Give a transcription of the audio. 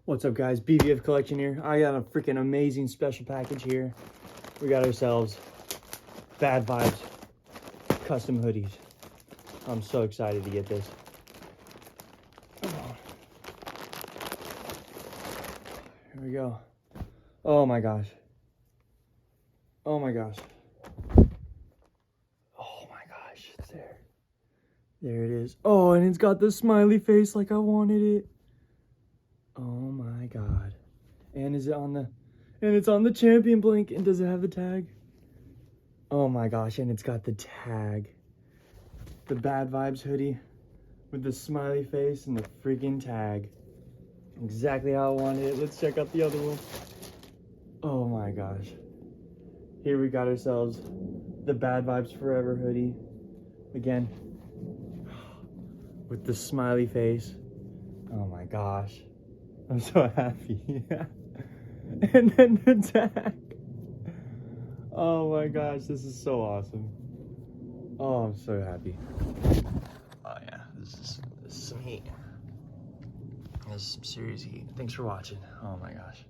What's up, guys? BVF Collection here. I got a freaking amazing special package here. We got ourselves Bad Vibes custom hoodies. I'm so excited to get this. Come on. Here we go. Oh my gosh. Oh my gosh. Oh my gosh. It's there. There it is. Oh, and it's got the smiley face like I wanted it. Oh my god. And is it on the... And it's on the champion blink. And does it have the tag? Oh my gosh. And it's got the tag. The Bad Vibes hoodie with the smiley face and the freaking tag. Exactly how I wanted it. Let's check out the other one. Oh my gosh. Here we got ourselves the Bad Vibes Forever hoodie. Again. With the smiley face. Oh my gosh. I'm so happy. Yeah. And then the tag. Oh my gosh, this is so awesome. Oh, I'm so happy. Oh yeah, this is some heat. This is some serious heat. Thanks for watching. Oh my gosh.